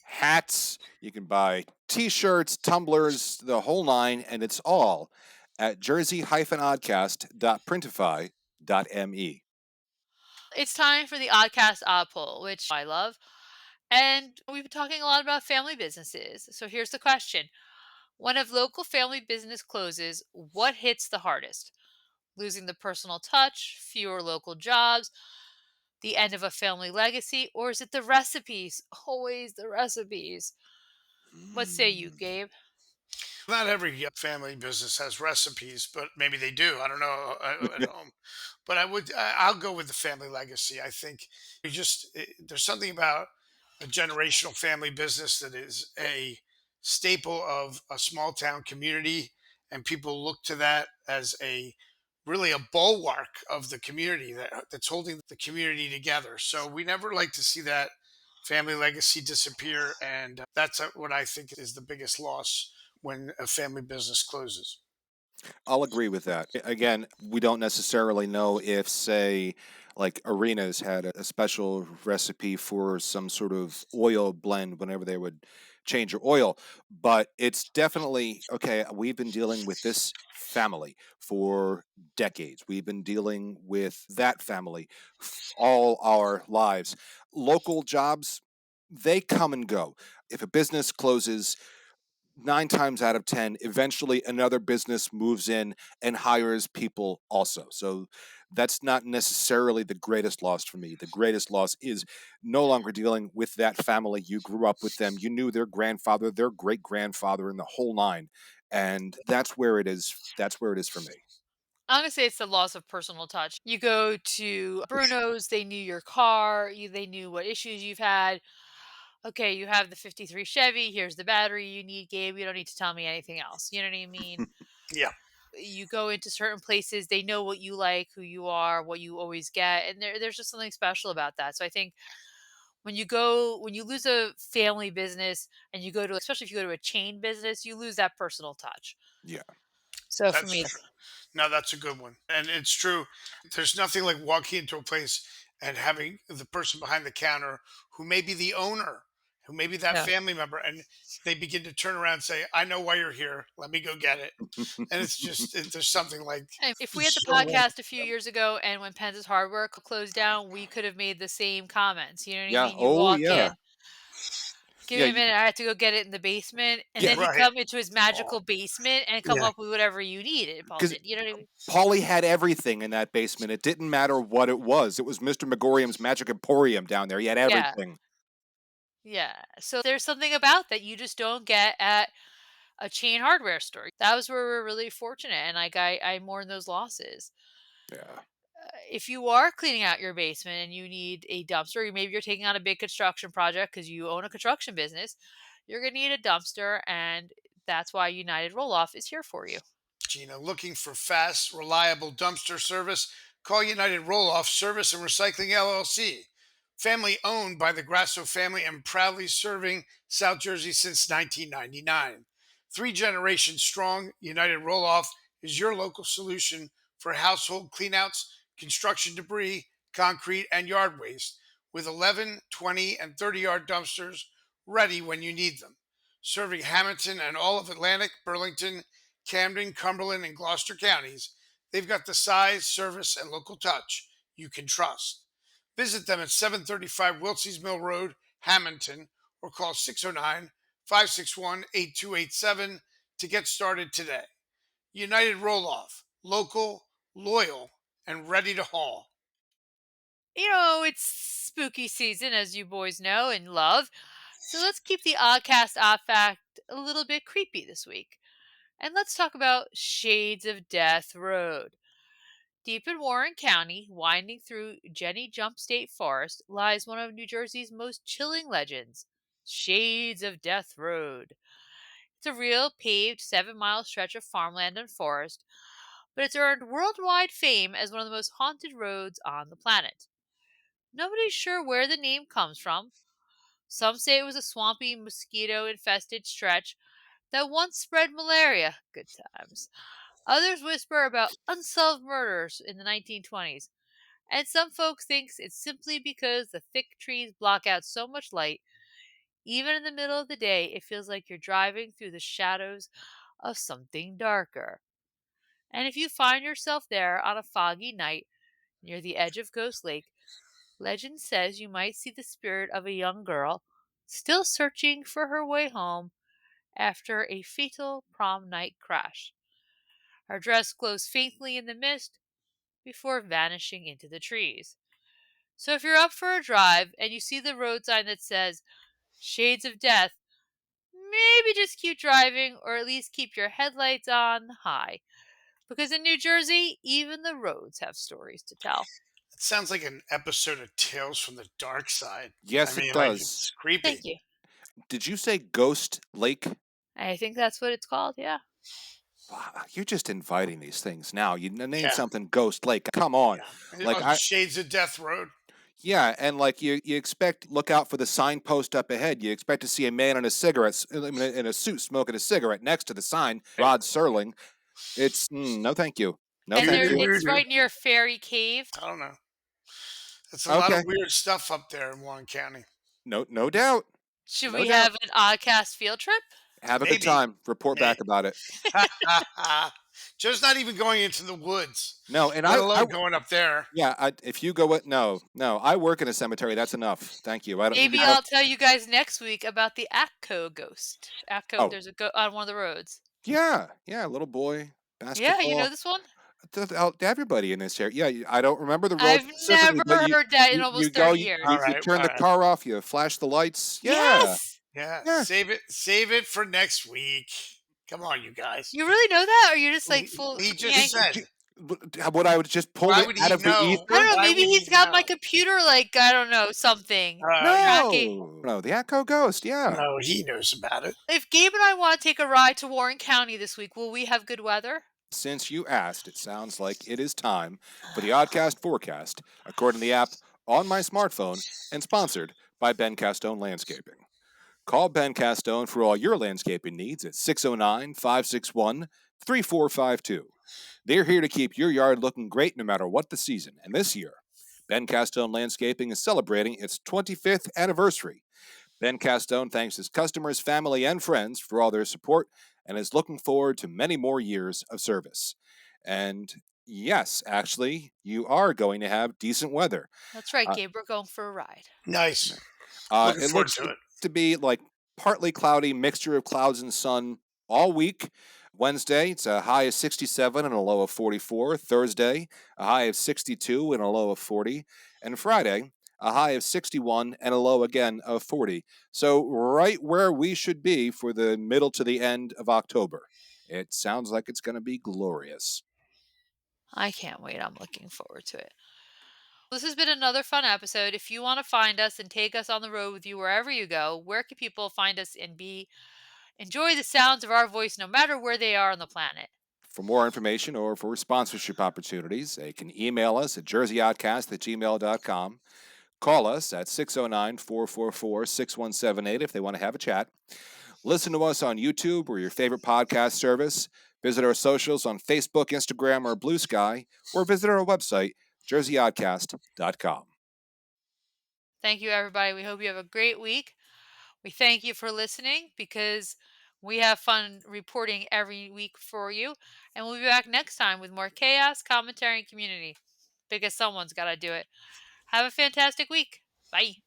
hats. You can buy T-shirts, tumblers, the whole nine, and it's all at jersey-oddcast.printify.me. It's time for the Oddcast Odd Poll, which I love. And we've been talking a lot about family businesses. So here's the question: when a local family business closes, what hits the hardest? Losing the personal touch, fewer local jobs, the end of a family legacy, or is it the recipes? Always the recipes. What say you, Mm. Gabe? Not every family business has recipes, but maybe they do. I don't know at home. But I'll go with the family legacy. I think there's something about a generational family business that is a staple of a small town community, and people look to that as a really a bulwark of the community that's holding the community together. So we never like to see that family legacy disappear, and that's what I think is the biggest loss when a family business closes. I'll agree with that. Again, we don't necessarily know if, say, like Arenas had a special recipe for some sort of oil blend whenever they would change your oil, but it's definitely okay. We've been dealing with this family for decades. We've been dealing with that family all our lives. Local jobs, they come and go. If a business closes, 9 times out of 10, eventually another business moves in and hires people also. So that's not necessarily the greatest loss for me. The greatest loss is no longer dealing with that family. You grew up with them, you knew their grandfather, their great grandfather, and the whole nine. And that's where it is. That's where it is for me. I'm gonna say it's the loss of personal touch. You go to Bruno's, they knew your car, they knew what issues you've had. Okay, you have the 53 Chevy, here's the battery you need, Gabe. You don't need to tell me anything else. You know what I mean? Yeah, You go into certain places, they know what you like, who you are, what you always get, and there's just something special about that. So I think when you lose a family business and you go to, especially if you go to a chain business, you lose that personal touch. Yeah. So for that's me, true. No, that's a good one. And it's true. There's nothing like walking into a place and having the person behind the counter who may be the owner, who may be that yeah. family member, and they begin to turn around and say, I know why you're here. Let me go get it. And there's something like If we had the so warm. podcast a few years ago and when Penn's Hardware closed down, we could have made the same comments. You know what I Yeah. mean? You Oh, walk yeah. in, give Yeah. me a minute, I have to go get it in the basement, and Yeah. then he'd Right. come into his Oh, magical basement and come yeah. up with whatever you needed, Paul Because did. You know what I mean? Paulie had everything in that basement. It didn't matter what it was. It was Mr. Megorium's Magic Emporium down there. He had Yeah. everything. Yeah. So there's something about that you just don't get at a chain hardware store. That was where we're really fortunate, and like I mourn those losses. Yeah. If you are cleaning out your basement and you need a dumpster, or maybe you're taking on a big construction project because you own a construction business, you're going to need a dumpster, and that's why United Roll Off is here for you. Gina, looking for fast, reliable dumpster service? Call United Roll Off Service and Recycling LLC. Family owned by the Grasso family and proudly serving South Jersey since 1999. 3 generations strong, United Roll Off is your local solution for household cleanouts, construction debris, concrete, and yard waste with 11, 20, and 30-yard dumpsters ready when you need them. Serving Hammonton and all of Atlantic, Burlington, Camden, Cumberland, and Gloucester counties, they've got the size, service, and local touch you can trust. Visit them at 735 Wiltsey's Mill Road, Hammonton, or call 609 561 8287 to get started today. United Roll Off, local, loyal, and ready to haul. It's spooky season, as you boys know and love. So let's keep the Oddcast Odd Fact a little bit creepy this week. And let's talk about Shades of Death Road. Deep in Warren County, winding through Jenny Jump State Forest, lies one of New Jersey's most chilling legends, Shades of Death Road. It's a real paved 7 mile stretch of farmland and forest, but it's earned worldwide fame as one of the most haunted roads on the planet. Nobody's sure where the name comes from. Some say it was a swampy, mosquito infested stretch that once spread malaria. Good times. Others whisper about unsolved murders in the 1920s. And some folks think it's simply because the thick trees block out so much light. Even in the middle of the day, it feels like you're driving through the shadows of something darker. And if you find yourself there on a foggy night near the edge of Ghost Lake, Legend says you might see the spirit of a young girl still searching for her way home after a fatal prom night crash. Her dress glows faintly in the mist before vanishing into the trees. So if you're up for a drive and you see the road sign that says Shades of Death, maybe just keep driving or at least keep your headlights on high. Because in New Jersey, even the roads have stories to tell. It sounds like an episode of Tales from the Dark Side. I Yes, it mean, like does. it's Thank creepy. you. Did you say Ghost Lake? I think that's what it's called, yeah. Wow, you're just inviting these things now. You name Yeah, something Ghost Lake. Come on. yeah. Like I Shades of Death Road. Yeah, and like you expect look out for the signpost up ahead. You expect to see a man in a in a suit smoking a cigarette next to the sign, Rod Serling. It's no thank you. No And thank you. it's right near Fairy Cave. I don't know. It's a lot of Okay. weird stuff up there in Warren County. No doubt. Should No we doubt. have an Oddcast field trip? Have a good Maybe. time. Report back about it. Joe's not even going into the woods, No, and let I alone going up there. yeah, if you go with no, I work in a cemetery. That's enough. Thank you. I don't need to Maybe go. I'll tell you guys next week about the Atco ghost. Atco, Oh, there's a on one of the roads. yeah, little boy, Yeah, you know basketball. this one? Everybody in this area. Yeah, I don't remember the road I've specifically, never but heard that in you almost go, 30 years. All you right, turn all the right. car off, you flash the lights. Yeah, Yes! Yeah, yeah. save it for next week. Come on, you guys. You really know that? Or you're just like He, full he just It, Yankee? said. what I would just pull Why it would out he of the know? I don't ether. know, Why maybe would he's he got my know? computer like, I don't know, something. He, Tracking. No, the Atco Ghost. Yeah. no, he knows about it. If Gabe and I want to take a ride to Warren County this week, will we have good weather? Since you asked, it sounds like it is time for the Oddcast forecast, according to the app on my smartphone, and sponsored by Ben Castone Landscaping. Call Ben Castone for all your landscaping needs at 609 561 3452. They're here to keep your yard looking great no matter what the season. And this year, Ben Castone Landscaping is celebrating its 25th anniversary. Ben Castone thanks his customers, family, and friends for all their support and is looking forward to many more years of service. And yes, actually, you are going to have decent weather. That's right, Uh, Gabe. We're going for a ride. Nice. Looking it forward looks to it. to be like partly cloudy, mixture of clouds and sun all week. Wednesday, it's a high of 67 and a low of 44. Thursday, a high of 62 and a low of 40. And Friday, a high of 61 and a low again of 40. So, right where we should be for the middle to the end of October. It sounds like it's going to be glorious. I can't wait. I'm looking forward to it. This has been another fun episode. If you want to find us and take us on the road with you wherever you go, where can people find us and enjoy the sounds of our voice no matter where they are on the planet? For more information or for sponsorship opportunities, they can email us at jerseyoddcast@gmail.com. Call us at 609 444 6178 if they want to have a chat. Listen to us on YouTube or your favorite podcast service. Visit our socials on Facebook, Instagram, or Blue Sky, or visit our website, jerseyoddcast.com. Thank you, everybody. We hope you have a great week. We thank you for listening because we have fun reporting every week for you. And we'll be back next time with more chaos, commentary, and community because someone's got to do it. Have a fantastic week. Bye.